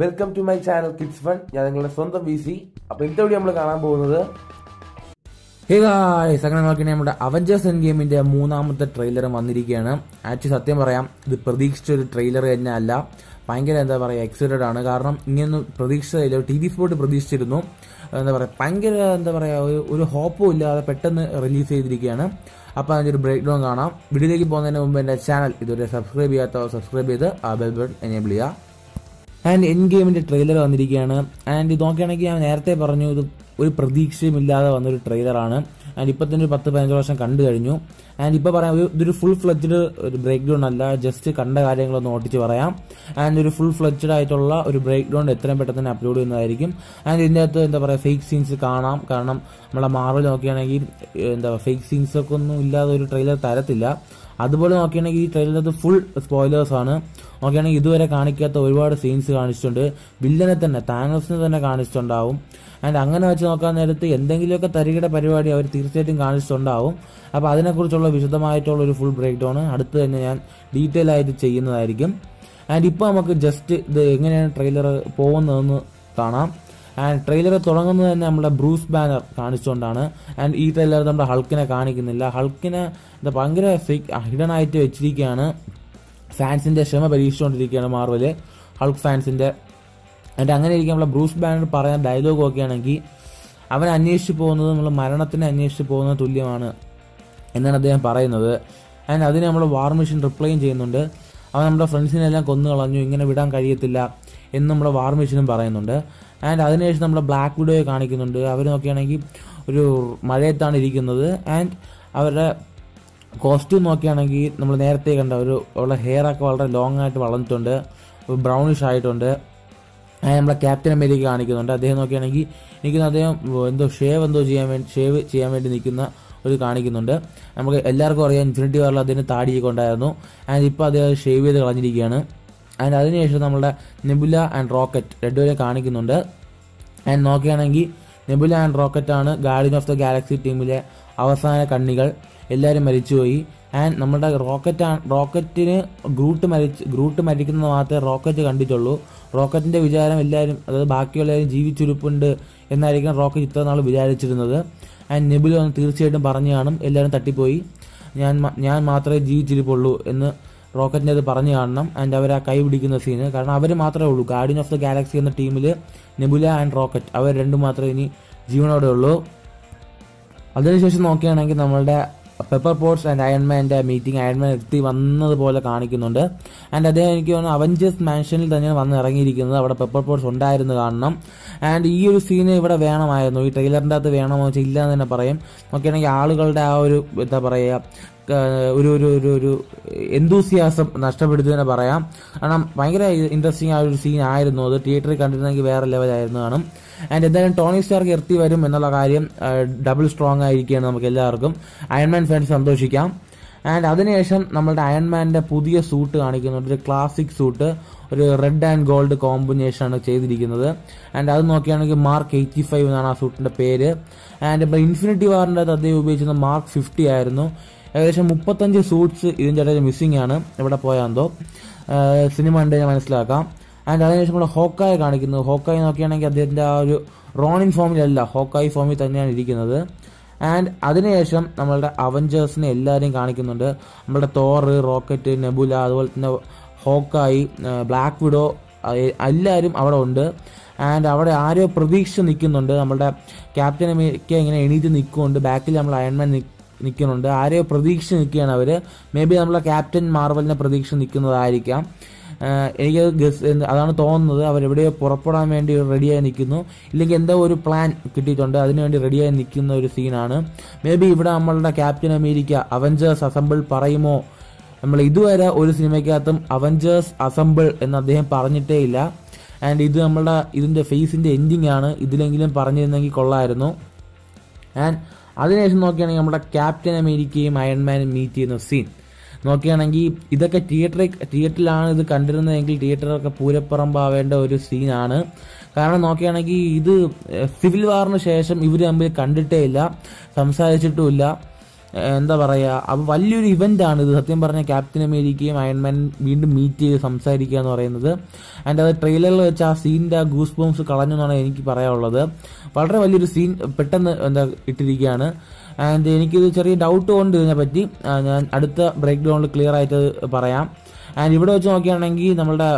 Welcome to my channel kids fun. ഞാൻ നിങ്ങളുടെ സ്വന്തം VC. അപ്പൊ ഇന്നത്തെ വീഡിയോ നമ്മൾ കാണാൻ പോകുന്നത് അങ്ങനെ നോക്കിയാൽ നമ്മുടെ അവഞ്ചേഴ്സ് എൻഡ് ഗെയിമിന്റെ മൂന്നാമത്തെ ട്രെയിലർ വന്നിരിക്കുകയാണ്. ആക്ച്വലി സത്യം പറയാം, ഇത് പ്രതീക്ഷിച്ച ഒരു ട്രെയിലർ തന്നെ അല്ല. ഭയങ്കര എക്സൈറ്റഡ് ആണ്. കാരണം ഇങ്ങനൊന്നും പ്രതീക്ഷിച്ചില്ല. TV സ്പോട്ട് പ്രതീക്ഷിച്ചിരുന്നു. ഭയങ്കര ഒരു ഹോപ്പും ഇല്ലാതെ പെട്ടെന്ന് റിലീസ് ചെയ്തിരിക്കുകയാണ്. അപ്പോൾ അതിൻ്റെ ഒരു ബ്രേക്ക് ഡൗൺ കാണാം. വീഡിയോയിലേക്ക് പോകുന്നതിന് മുമ്പ് എൻ്റെ ചാനൽ ഇതുവരെ സബ്സ്ക്രൈബ് ചെയ്യാത്തവർ സബ്സ്ക്രൈബ് ചെയ്ത് ആ ബെൽ ബട്ടൺ എനേബിൾ ചെയ്യുക. ആൻഡ് എൻഡ് ഗെയിമിന്റെ ട്രെയിലർ വന്നിരിക്കുകയാണ്. ആൻഡ് ഇത് നോക്കുകയാണെങ്കിൽ ഞാൻ നേരത്തെ പറഞ്ഞു, ഇത് ഒരു പ്രതീക്ഷയുമില്ലാതെ വന്നൊരു ട്രെയിലറാണ്. ആൻഡ് ഇപ്പം തന്നെ ഒരു 10-15 വർഷം കണ്ടു കഴിഞ്ഞു. ആൻഡ് ഇപ്പോൾ പറയാം, ഇതൊരു ഫുൾ ഫ്ലെഡ്ജ്ഡ് ഒരു ബ്രേക്ക് ഡൗൺ അല്ല, ജസ്റ്റ് കണ്ട കാര്യങ്ങളൊന്ന് ഓട്ടിച്ച് പറയാം. ആൻഡ് ഒരു ഫുൾ ഫ്ലെഡ്ജ്ഡ് ആയിട്ടുള്ള ഒരു ബ്രേക്ക് ഡൗൺ എത്രയും പെട്ടെന്ന് തന്നെ അപ്ലോഡ് ചെയ്യുന്നതായിരിക്കും. ആൻഡ് ഇതിൻ്റെ അകത്ത് ഫേക്ക് സീൻസ് കാണാം. കാരണം നമ്മളെ മാർവൽ നോക്കുകയാണെങ്കിൽ ഫേക്ക് സീൻസ് ഒക്കെ ഒന്നും ഇല്ലാതെ ഒരു ട്രെയിലർ തരത്തില്ല. അതുപോലെ നോക്കുകയാണെങ്കിൽ ഈ ട്രെയിലറിനകത്ത് ഫുൾ സ്പോയിലേഴ്സ് ആണ്. നോക്കുകയാണെങ്കിൽ ഇതുവരെ കാണിക്കാത്ത ഒരുപാട് സീൻസ് കാണിച്ചിട്ടുണ്ട്. വില്ലനെ തന്നെ, താനോസിനെ തന്നെ കാണിച്ചിട്ടുണ്ടാവും. ആൻഡ് അങ്ങനെ വെച്ച് നോക്കാൻ നേരത്ത് എന്തെങ്കിലുമൊക്കെ തരികിട പരിപാടി അവർ തീർച്ചയായിട്ടും കാണിച്ചിട്ടുണ്ടാവും. അപ്പോൾ അതിനെക്കുറിച്ചുള്ള വിശദമായിട്ടുള്ള ഒരു ഫുൾ ബ്രേക്ക് ഡൗൺ അടുത്ത് തന്നെ ഞാൻ ഡീറ്റെയിൽ ആയിട്ട് ചെയ്യുന്നതായിരിക്കും. ആൻഡ് ഇപ്പോൾ നമുക്ക് ജസ്റ്റ് ഇത് എങ്ങനെയാണ് ട്രെയിലർ പോകുന്നതെന്ന് കാണാം. ആൻഡ് ട്രെയിലർ തുടങ്ങുന്നത് തന്നെ നമ്മുടെ ബ്രൂസ് ബാനർ കാണിച്ചുകൊണ്ടാണ്. ആൻഡ് ഈ ട്രെയിലർ നമ്മുടെ ഹൾക്കിനെ കാണിക്കുന്നില്ല. ഹൾക്കിനെ ഭയങ്കര ഹിഡൻ ആയിട്ട് വെച്ചിരിക്കുകയാണ്. ഫാൻസിന്റെ ക്ഷമ പരീക്ഷിച്ചുകൊണ്ടിരിക്കുകയാണ് മാർവല്, ഹൾക്ക് ഫാൻസിന്റെ. ആൻഡ് അങ്ങനെ ഇരിക്കും നമ്മളെ ബ്രൂസ് ബാനർ പറയുന്ന ഡയലോഗ് ഒക്കെ ആണെങ്കിൽ, അവൻ അന്വേഷിച്ച് പോകുന്നത് നമ്മൾ മരണത്തിനെ അന്വേഷിച്ച് പോകുന്നത് തുല്യമാണ് എന്നാണ് അദ്ദേഹം പറയുന്നത്. ആൻഡ് അതിന് നമ്മൾ വാർ മെഷീൻ റിപ്ലൈയും ചെയ്യുന്നുണ്ട്. അവൻ നമ്മുടെ ഫ്രണ്ട്സിനെല്ലാം കൊന്നു കളഞ്ഞു, ഇങ്ങനെ വിടാൻ കഴിയത്തില്ല എന്ന് നമ്മുടെ വാർ മെഷീനും പറയുന്നുണ്ട്. ആൻഡ് അതിനുശേഷം നമ്മുടെ ബ്ലാക്ക് വിഡോയെ കാണിക്കുന്നുണ്ട്. അവർ നോക്കുകയാണെങ്കിൽ ഒരു മഴയത്താണ് ഇരിക്കുന്നത്. ആൻഡ് അവരുടെ കോസ്റ്റ്യൂം നോക്കുകയാണെങ്കിൽ നമ്മൾ നേരത്തെ കണ്ട അവരുടെ ഹെയർ ഒക്കെ വളരെ ലോങ് ആയിട്ട് വളർന്നിട്ടുണ്ട്, ബ്രൗണിഷ് ആയിട്ടുണ്ട്. നമ്മളെ ക്യാപ്റ്റൻ അമേരിക്ക കാണിക്കുന്നുണ്ട്. അദ്ദേഹം നോക്കുകയാണെങ്കിൽ അദ്ദേഹം ഷേവ് ചെയ്യാൻ വേണ്ടി നിൽക്കുന്ന ഒരു കാണിക്കുന്നുണ്ട്. നമുക്ക് എല്ലാവർക്കും അറിയാം, ഇൻഫിനിറ്റി വാറിൽ അദ്ദേഹം താടിയൊക്കെ ഉണ്ടായിരുന്നു. ആൻഡ് ഇപ്പോൾ അദ്ദേഹം ഷേവ് ചെയ്ത് കളഞ്ഞിരിക്കുകയാണ്. ആൻഡ് അതിനുശേഷം നമ്മുടെ നെബുല ആൻഡ് റോക്കറ്റ് രണ്ടുപേരെ കാണിക്കുന്നുണ്ട്. ആൻഡ് നോക്കുകയാണെങ്കിൽ നെബുല ആൻഡ് റോക്കറ്റാണ് ഗാർഡിയൻ ഓഫ് ദ ഗാലക്സി ടീമിലെ അവസാന കണ്ണികൾ. എല്ലാവരും മരിച്ചുപോയി. ആൻഡ് നമ്മുടെ റോക്കറ്റിന് ഗ്രൂട്ട് മരിക്കുന്നത് മാത്രമേ റോക്കറ്റ് കണ്ടിട്ടുള്ളൂ. റോക്കറ്റിന്റെ വിചാരം എല്ലാവരും, അതായത് ബാക്കിയുള്ളവരും ജീവിച്ചിരിപ്പുണ്ട് എന്നായിരിക്കും റോക്കറ്റ് ഇത്ര നാൾ വിചാരിച്ചിരുന്നത്. ആൻഡ് നെബുല ഒന്ന് തീർച്ചയായിട്ടും പറഞ്ഞു കാണും, എല്ലാവരും തട്ടിപ്പോയി, ഞാൻ മാത്രമേ ജീവിച്ചിരിപ്പുള്ളൂ എന്ന് റോക്കറ്റിൻ്റെ അത് പറഞ്ഞു കാണണം. ആൻഡ് അവർ ആ കൈ പിടിക്കുന്ന സീന്, കാരണം അവർ മാത്രമേ ഉള്ളൂ ഗാർഡിയൻ ഓഫ് ദ ഗാലക്സി എന്ന ടീമിൽ നെബുല ആൻഡ് റോക്കറ്റ്, അവർ രണ്ടും മാത്രമേ ഇനി ജീവനോടെ ഉള്ളൂ. അതിനുശേഷം നോക്കുകയാണെങ്കിൽ നമ്മളുടെ പെപ്പർ പോട്ട്സ് ആൻഡ് അയൺമാൻ്റെ മീറ്റിംഗ്, അയൺമാൻ എത്തി വന്നതുപോലെ കാണിക്കുന്നുണ്ട്. ആൻഡ് അദ്ദേഹം എനിക്ക് തോന്നുന്നു അവഞ്ചേഴ്സ് മാൻഷനിൽ തന്നെയാണ് വന്ന് ഇറങ്ങിയിരിക്കുന്നത്. അവിടെ പെപ്പർ പോട്ട്സ് ഉണ്ടായിരുന്നു കാണണം. ആൻഡ് ഈ ഒരു സീന് ഇവിടെ വേണമായിരുന്നു, ഈ ട്രെയിലറിൻ്റെ അകത്ത് വേണമോ വെച്ചാൽ ഇല്ല എന്ന് തന്നെ പറയും. നോക്കുകയാണെങ്കിൽ ആളുകളുടെ ആ ഒരു ഒരു എന്തൂസിയാസം നഷ്ടപ്പെടുത്തി തന്നെ പറയാം. കാരണം ഭയങ്കര ഇൻട്രസ്റ്റിംഗ് ആ ഒരു സീൻ ആയിരുന്നു അത്. തിയേറ്ററിൽ കണ്ടിരുന്നെങ്കിൽ വേറെ ലെവലായിരുന്നു കാണും. ആൻഡ് എന്തായാലും ടോണി സ്റ്റാർക്ക് എത്തി വരും എന്നുള്ള കാര്യം ഡബിൾ സ്ട്രോങ് ആയിരിക്കുകയാണ് നമുക്ക് എല്ലാവർക്കും. Iron Man fans സന്തോഷിക്കാം. ആൻഡ് അതിനുശേഷം നമ്മളുടെ അയൺമാൻ്റെ പുതിയ സൂട്ട് കാണിക്കുന്നുണ്ട്, ഒരു ക്ലാസിക് സൂട്ട്, ഒരു റെഡ് ആൻഡ് ഗോൾഡ് കോമ്പിനേഷനാണ് ചെയ്തിരിക്കുന്നത്. ആൻഡ് അത് നോക്കുകയാണെങ്കിൽ മാർക്ക് 85 എന്നാണ് ആ സൂട്ടിന്റെ പേര്. ആൻഡ് ഇപ്പോൾ ഇൻഫിനിറ്റി വാറിൻ്റെ അത് അദ്ദേഹം ഉപയോഗിച്ചിരുന്ന മാർക്ക് 50 ആയിരുന്നു. ഏകദേശം 35 സൂട്ട്സ് ഇതിൻ്റെ ഇടയിൽ മിസ്സിംഗ് ആണ്. എവിടെ പോയാന്തോ സിനിമ ഉണ്ട് ഞാൻ മനസ്സിലാക്കാം. ആൻഡ് അതിനുശേഷം നമ്മൾ ഹോക്കായി കാണിക്കുന്നു. ഹോക്കായി നോക്കുകയാണെങ്കിൽ അദ്ദേഹത്തിൻ്റെ ആ ഒരു റോണിൻ ഫോമിലല്ല, ഹോക്കായി ഫോമിൽ തന്നെയാണ് ഇരിക്കുന്നത്. ആൻഡ് അതിനുശേഷം നമ്മളുടെ അവഞ്ചേഴ്സിനെ എല്ലാവരെയും കാണിക്കുന്നുണ്ട്. നമ്മളുടെ തോർ, റോക്കറ്റ്, നെബുല, അതുപോലെ തന്നെ ഹോക്കായി, ബ്ലാക്ക് വിഡോ, എല്ലാവരും അവിടെ ഉണ്ട്. ആൻഡ് അവിടെ ആരോ പ്രതീക്ഷ നിൽക്കുന്നുണ്ട്. നമ്മളുടെ ക്യാപ്റ്റൻ അമേരിക്ക ഇങ്ങനെ എണീറ്റ് നിൽക്കുന്നുണ്ട്, ബാക്കിൽ നമ്മൾ അയൺമാൻ നിൽക്കുന്നുണ്ട്. ആരെയോ പ്രതീക്ഷ നിൽക്കുകയാണ് അവർ. മേ ബി നമ്മളെ ക്യാപ്റ്റൻ മാർവലിനെ പ്രതീക്ഷ നിൽക്കുന്നതായിരിക്കാം. അതാണ് തോന്നുന്നത്. അവരെവിടെയോ പുറപ്പെടാൻ വേണ്ടി റെഡിയായി നിൽക്കുന്നു, ഇല്ലെങ്കിൽ എന്തോ ഒരു പ്ലാൻ കിട്ടിയിട്ടുണ്ട്, അതിനുവേണ്ടി റെഡിയായി നിൽക്കുന്ന ഒരു സീനാണ്. മേ ബി ഇവിടെ നമ്മളുടെ ക്യാപ്റ്റൻ അമേരിക്ക അവഞ്ചേഴ്സ് അസംബിൾ പറയുമോ? നമ്മൾ ഇതുവരെ ഒരു സിനിമയ്ക്കകത്തും അവഞ്ചേഴ്സ് അസംബിൾ എന്ന് അദ്ദേഹം പറഞ്ഞിട്ടേ ഇല്ല. ആൻഡ് ഇത് ഇതിന്റെ ഫേസിന്റെ എൻഡിങ് ആണ്, ഇതിലെങ്കിലും പറഞ്ഞിരുന്നെങ്കിൽ കൊള്ളായിരുന്നു. ആൻഡ് അതിനുശേഷം നോക്കുകയാണെങ്കിൽ നമ്മുടെ ക്യാപ്റ്റൻ അമേരിക്കയും അയൺമാനും മീറ്റ് ചെയ്യുന്ന സീൻ നോക്കുകയാണെങ്കിൽ, ഇതൊക്കെ തിയേറ്ററിലാണ് ഇത് കണ്ടിരുന്നതെങ്കിൽ തിയേറ്ററൊക്കെ പൂരപ്പറമ്പാവേണ്ട ഒരു സീനാണ്. കാരണം നോക്കുകയാണെങ്കിൽ ഇത് സിവിൽ വാറിന് ശേഷം ഇവർ തമ്മിൽ കണ്ടിട്ടേ ഇല്ല, സംസാരിച്ചിട്ടുമില്ല. എന്താ പറയുക, അപ്പം വലിയൊരു ഇവൻ്റാണ് ഇത്. സത്യം പറഞ്ഞാൽ ക്യാപ്റ്റൻ അമേരിക്കയും അയൺമാൻ വീണ്ടും മീറ്റ് ചെയ്ത് സംസാരിക്കുക എന്ന് പറയുന്നത്. ആൻഡ് അത് ട്രെയിലറിൽ വെച്ച് ആ സീനിൻ്റെ ഗൂസ് ബംസ് കളഞ്ഞു എന്നാണ് എനിക്ക് പറയാനുള്ളത്. വളരെ വലിയൊരു സീൻ പെട്ടെന്ന് ഇട്ടിരിക്കുകയാണ്. ആൻഡ് എനിക്കിത് ചെറിയ ഡൗട്ട് ഉണ്ട് ഇതിനെപ്പറ്റി. ഞാൻ അടുത്ത ബ്രേക്ക് ഡൗണിൽ ക്ലിയർ ആയിട്ട് പറയാം. ആൻഡ് ഇവിടെ വെച്ച് നോക്കുകയാണെങ്കിൽ നമ്മുടെ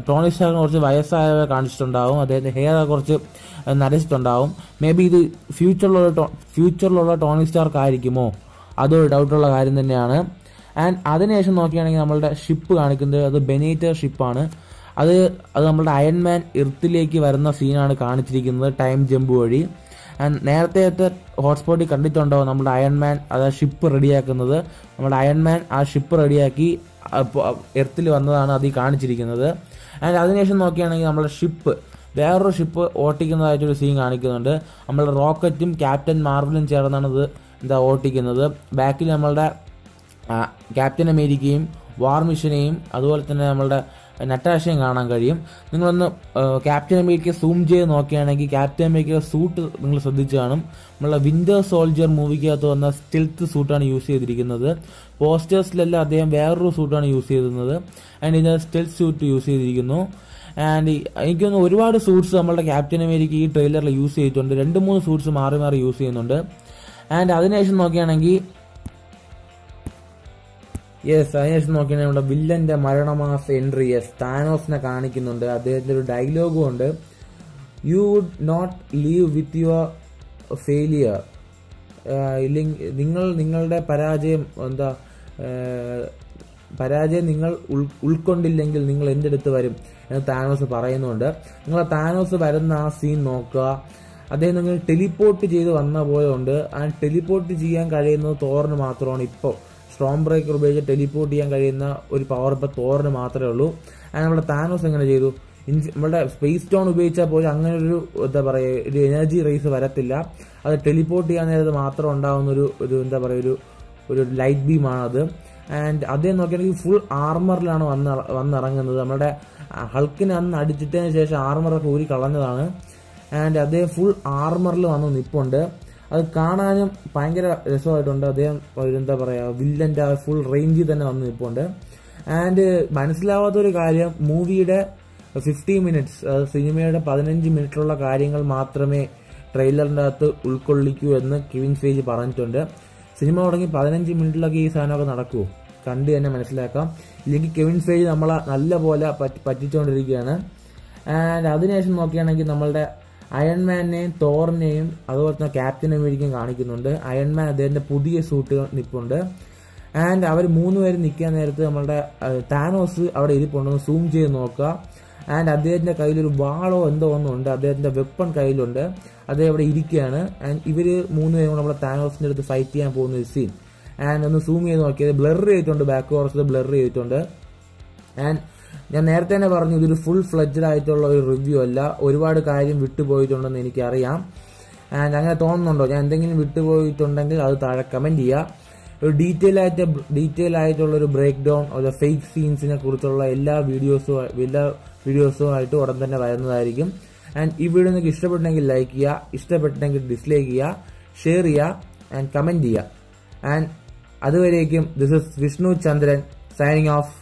ടോണി സ്റ്റാർക്കിന് കുറച്ച് വയസ്സായവരെ കാണിച്ചിട്ടുണ്ടാവും. അദ്ദേഹത്തിന്റെ ഹെയർ കുറച്ച് നരച്ചിട്ടുണ്ടാവും. മേ ബി ഇത് ഫ്യൂച്ചറിലുള്ള ടോണി സ്റ്റാർക്ക് ആയിരിക്കുമോ, അതൊരു ഡൗട്ടുള്ള കാര്യം തന്നെയാണ്. ആൻഡ് അതിനുശേഷം നോക്കുകയാണെങ്കിൽ നമ്മളുടെ ഷിപ്പ് കാണിക്കുന്നത് അത് ബെനേറ്റർ ഷിപ്പാണ്. അത് നമ്മുടെ അയൺമാൻ എർത്തിലേക്ക് വരുന്ന സീനാണ് കാണിച്ചിരിക്കുന്നത് ടൈം ജമ്പ് വഴി. ആൻഡ് നേരത്തെ ഹോട്ട്സ്പോട്ടിൽ കണ്ടിട്ടുണ്ടാവും നമ്മുടെ അയൺമാൻ അത് ഷിപ്പ് റെഡിയാക്കുന്നത്. നമ്മുടെ അയൺമാൻ ആ ഷിപ്പ് റെഡിയാക്കി എർത്തിൽ വന്നതാണ് അതിൽ കാണിച്ചിരിക്കുന്നത്. ആൻഡ് അതിനുശേഷം നോക്കുകയാണെങ്കിൽ നമ്മുടെ ഷിപ്പ് വേറൊരു ഷിപ്പ് ഓട്ടിക്കുന്നതായിട്ടൊരു സീൻ കാണിക്കുന്നുണ്ട്. നമ്മളുടെ റോക്കറ്റും ക്യാപ്റ്റൻ മാർവലും ചേർന്നാണ് ഇത് ഓട്ടിക്കുന്നത്. ബാക്കിൽ നമ്മളുടെ ക്യാപ്റ്റൻ അമേരിക്കയും വാർ മിഷനെയും അതുപോലെ തന്നെ നമ്മളുടെ നട്ടാഷയും കാണാൻ കഴിയും. നിങ്ങളൊന്ന് ക്യാപ്റ്റൻ അമേരിക്ക സൂം ചെയ്ത് നോക്കുകയാണെങ്കിൽ ക്യാപ്റ്റൻ അമേരിക്കയുടെ സൂട്ട് നിങ്ങൾ ശ്രദ്ധിച്ചു കാണും. നമ്മളുടെ വിന്റർ സോൾജർ മൂവിക്കകത്ത് വന്ന സ്റ്റിൽത്ത് സൂട്ടാണ് യൂസ് ചെയ്തിരിക്കുന്നത്. പോസ്റ്റേഴ്സിലെല്ലാം അദ്ദേഹം വേറൊരു സൂട്ടാണ് യൂസ് ചെയ്തിരുന്നത്. ആൻഡ് ഇതിന് സ്റ്റിൽത്ത് സൂട്ട് യൂസ് ചെയ്തിരിക്കുന്നു. ആൻഡ് എനിക്ക് തോന്നുന്നു ഒരുപാട് സൂട്ട്സ് നമ്മളുടെ ക്യാപ്റ്റൻ അമേരിക്ക ഈ ട്രെയിലറിൽ യൂസ് ചെയ്തിട്ടുണ്ട്. 2-3 സൂട്ട്സ് മാറി മാറി യൂസ് ചെയ്യുന്നുണ്ട്. ആൻഡ് അതിനുശേഷം നോക്കുകയാണെങ്കിൽ നമ്മുടെ വില്ലന്റെ മരണമാസ എൻട്രി താനോസിനെ കാണിക്കുന്നുണ്ട്. അദ്ദേഹത്തിന്റെ ഒരു ഡയലോഗും ഉണ്ട്. You would not leave with your failure. നിങ്ങളുടെ പരാജയം നിങ്ങൾ ഉൾക്കൊണ്ടില്ലെങ്കിൽ നിങ്ങൾ എൻ്റെ അടുത്ത് വരും എന്ന് താനോസ് പറയുന്നുണ്ട്. നിങ്ങൾ താനോസ് വരുന്ന ആ സീൻ നോക്കുക. അദ്ദേഹം നിങ്ങൾ ടെലിപ്പോർട്ട് ചെയ്ത് വന്ന പോലെ ഉണ്ട്. ആ ടെലിപ്പോർട്ട് ചെയ്യാൻ കഴിയുന്നത് തോറിന് മാത്രമാണ്. ഇപ്പോൾ സ്ട്രോം ബ്രേക്കർ ഉപയോഗിച്ച് ടെലിപ്പോർട്ട് ചെയ്യാൻ കഴിയുന്ന ഒരു പവർ ഇപ്പോൾ തോറിന് മാത്രമേ ഉള്ളൂ. ആൻഡ് നമ്മുടെ താനോസ് എങ്ങനെ ചെയ്തു? നമ്മളുടെ സ്പേസ് സ്റ്റോൺ ഉപയോഗിച്ചാൽ പോലും അങ്ങനെ ഒരു ഒരു എനർജി റേസ് വരത്തില്ല. അത് ടെലിപ്പോർട്ട് ചെയ്യാൻ നേരത്ത് മാത്രം ഉണ്ടാകുന്ന ഒരു ലൈറ്റ് ബീമാണത്. ആൻഡ് അദ്ദേഹം നോക്കിയാണെങ്കിൽ ഫുൾ ആർമറിലാണ് വന്നിറങ്ങുന്നത്. നമ്മുടെ ഹൾക്കിനെ അന്ന് അടിച്ചിട്ടതിന് ശേഷം ആർമറൊക്കെ ഊരി കളഞ്ഞതാണ്. ആൻഡ് അദ്ദേഹം ഫുൾ ആർമറിൽ വന്ന് നിൽപ്പുണ്ട്. അത് കാണാനും ഭയങ്കര രസമായിട്ടുണ്ട്. അദ്ദേഹം വില്ലന്റെ ഫുൾ റേഞ്ചിൽ തന്നെ വന്ന് നിൽപ്പുണ്ട്. ആൻഡ് മനസ്സിലാവാത്തൊരു കാര്യം, മൂവിയുടെ 50 മിനിറ്റ്സ് സിനിമയുടെ 15 മിനിറ്റുള്ള കാര്യങ്ങൾ മാത്രമേ ട്രെയിലറിൻ്റെ അകത്ത് ഉൾക്കൊള്ളിക്കൂ എന്ന് കെവിൻ ഫെയ്ജ് പറഞ്ഞിട്ടുണ്ട്. സിനിമ തുടങ്ങി 15 മിനിറ്റിലൊക്കെ ഈ സാധനമൊക്കെ നടക്കുമോ? കണ്ട് തന്നെ മനസ്സിലാക്കാം. ഇല്ലെങ്കിൽ കെവിൻ ഫെയ്ജ് നമ്മളെ നല്ല പോലെ പറ്റിച്ചുകൊണ്ടിരിക്കുകയാണ്. ആൻഡ് അതിനുശേഷം നോക്കുകയാണെങ്കിൽ നമ്മളുടെ അയൺമാനെയും തോറിനെയും അതുപോലെ തന്നെ ക്യാപ്റ്റൻ അമേരിക്കയും കാണിക്കുന്നുണ്ട്. അയൺമാൻ അദ്ദേഹത്തിന്റെ പുതിയ സൂട്ട് നിൽപ്പുണ്ട്. ആൻഡ് അവർ 3 പേര് നിൽക്കാൻ നേരത്ത് നമ്മളുടെ താനോസ് അവിടെ ഇരിപ്പുണ്ടെന്ന് സൂം ചെയ്ത് നോക്കുക. ആൻഡ് അദ്ദേഹത്തിന്റെ കയ്യിലൊരു വാളോ എന്തോ ഒന്നുണ്ട്. അദ്ദേഹത്തിന്റെ വെപ്പൺ കയ്യിലുണ്ട്. അദ്ദേഹം അവിടെ ഇരിക്കുകയാണ്. ആൻഡ് ഇവര് 3 പേരും കൂടെ നമ്മുടെ താനോസിന്റെ അടുത്ത് ഫൈറ്റ് ചെയ്യാൻ പോകുന്ന ഒരു സീൻ. ആൻഡ് ഒന്ന് സൂം ചെയ്ത് നോക്കിയത് ബ്ലർ ചെയ്തിട്ടുണ്ട്. ബാക്ക് കോർസ് ബ്ലർ ചെയ്തിട്ടുണ്ട്. ആൻഡ് ഞാൻ നേരത്തെ തന്നെ പറഞ്ഞു ഇതൊരു ഫുൾ ഫ്ലെഡ്ജഡ് ആയിട്ടുള്ള ഒരു റിവ്യൂ അല്ല. ഒരുപാട് കാര്യം വിട്ടുപോയിട്ടുണ്ടെന്ന് എനിക്കറിയാം. ആൻഡ് അങ്ങനെ തോന്നുന്നുണ്ടോ? ഞാൻ എന്തെങ്കിലും വിട്ടുപോയിട്ടുണ്ടെങ്കിൽ അത് താഴെ കമന്റ് ചെയ്യുക. ഒരു ഡീറ്റെയിൽ ആയിട്ടുള്ള ഒരു ബ്രേക്ക് ഡൗൺ ഒരു ഫേക്ക് സീൻസിനെ കുറിച്ചുള്ള എല്ലാ വീഡിയോസുമായിട്ട് ഉടൻ തന്നെ വരുന്നതായിരിക്കും. ആൻഡ് ഈ വീഡിയോ നിങ്ങൾക്ക് ഇഷ്ടപ്പെട്ടെങ്കിൽ ലൈക്ക് ചെയ്യുക, ഇഷ്ടപ്പെട്ടെങ്കിൽ ഡിസ്ലൈക്ക് ചെയ്യുക, ഷെയർ ചെയ്യുക ആൻഡ് കമന്റ് ചെയ്യുക. ആൻഡ് അതുവരേക്കും this is Vishnu Chandran signing off.